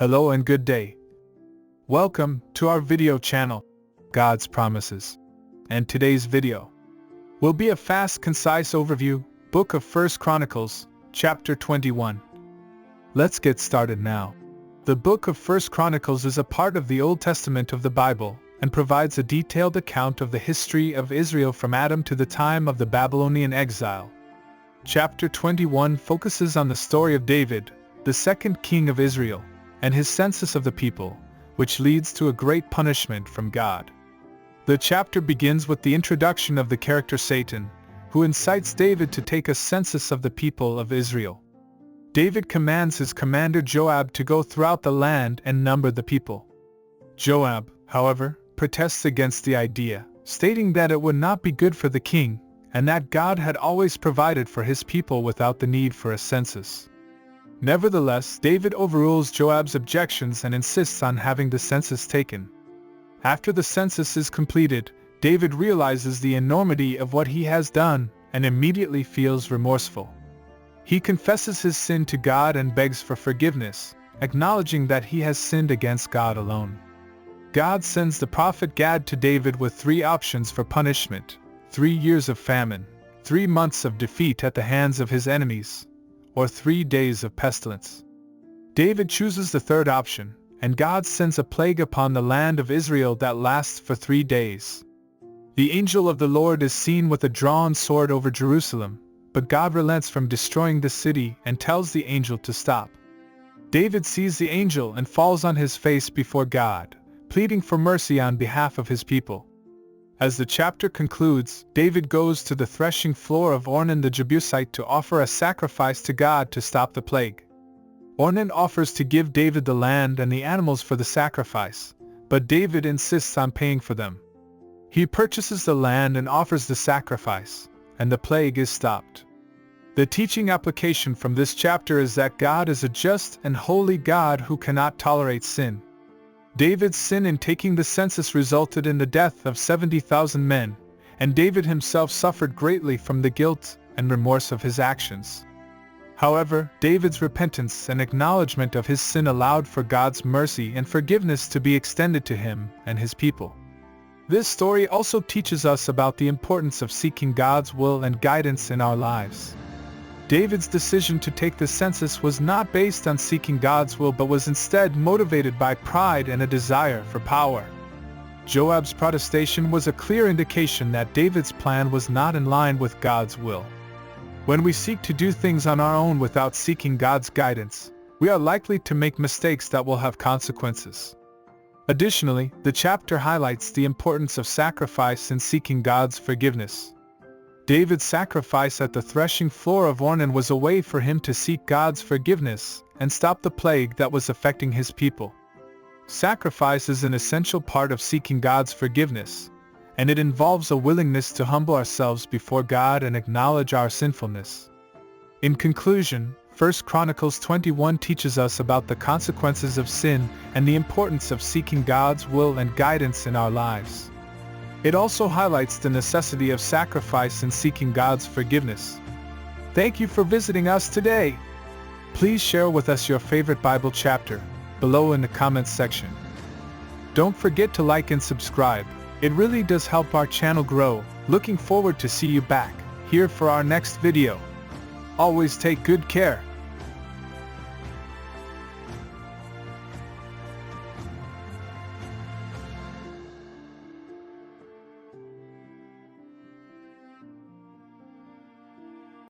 Hello and good day. Welcome to our video channel, God's Promises. And today's video will be a fast, concise overview, Book of 1 Chronicles, chapter 21. Let's get started now. The Book of 1 Chronicles is a part of the Old Testament of the Bible and provides a detailed account of the history of Israel from Adam to the time of the Babylonian exile. Chapter 21 focuses on the story of David, the second king of Israel, and his census of the people, which leads to a great punishment from God. The chapter begins with the introduction of the character Satan, who incites David to take a census of the people of Israel. David commands his commander Joab to go throughout the land and number the people. Joab, however, protests against the idea, stating that it would not be good for the king, and that God had always provided for his people without the need for a census. Nevertheless, David overrules Joab's objections and insists on having the census taken. After the census is completed, David realizes the enormity of what he has done and immediately feels remorseful. He confesses his sin to God and begs for forgiveness, acknowledging that he has sinned against God alone. God sends the prophet Gad to David with 3 options for punishment: 3 years of famine, 3 months of defeat at the hands of his enemies, or 3 days of pestilence. David chooses the third option, and God sends a plague upon the land of Israel that lasts for 3 days. The angel of the Lord is seen with a drawn sword over Jerusalem, but God relents from destroying the city and tells the angel to stop. David sees the angel and falls on his face before God, pleading for mercy on behalf of his people. As the chapter concludes, David goes to the threshing floor of Ornan the Jebusite to offer a sacrifice to God to stop the plague. Ornan offers to give David the land and the animals for the sacrifice, but David insists on paying for them. He purchases the land and offers the sacrifice, and the plague is stopped. The teaching application from this chapter is that God is a just and holy God who cannot tolerate sin. David's sin in taking the census resulted in the death of 70,000 men, and David himself suffered greatly from the guilt and remorse of his actions. However, David's repentance and acknowledgement of his sin allowed for God's mercy and forgiveness to be extended to him and his people. This story also teaches us about the importance of seeking God's will and guidance in our lives. David's decision to take the census was not based on seeking God's will but was instead motivated by pride and a desire for power. Joab's protestation was a clear indication that David's plan was not in line with God's will. When we seek to do things on our own without seeking God's guidance, we are likely to make mistakes that will have consequences. Additionally, the chapter highlights the importance of sacrifice in seeking God's forgiveness. David's sacrifice at the threshing floor of Ornan was a way for him to seek God's forgiveness and stop the plague that was affecting his people. Sacrifice is an essential part of seeking God's forgiveness, and it involves a willingness to humble ourselves before God and acknowledge our sinfulness. In conclusion, 1 Chronicles 21 teaches us about the consequences of sin and the importance of seeking God's will and guidance in our lives. It also highlights the necessity of sacrifice in seeking God's forgiveness. Thank you for visiting us today. Please share with us your favorite Bible chapter below in the comments section. Don't forget to like and subscribe. It really does help our channel grow. Looking forward to see you back here for our next video. Always take good care.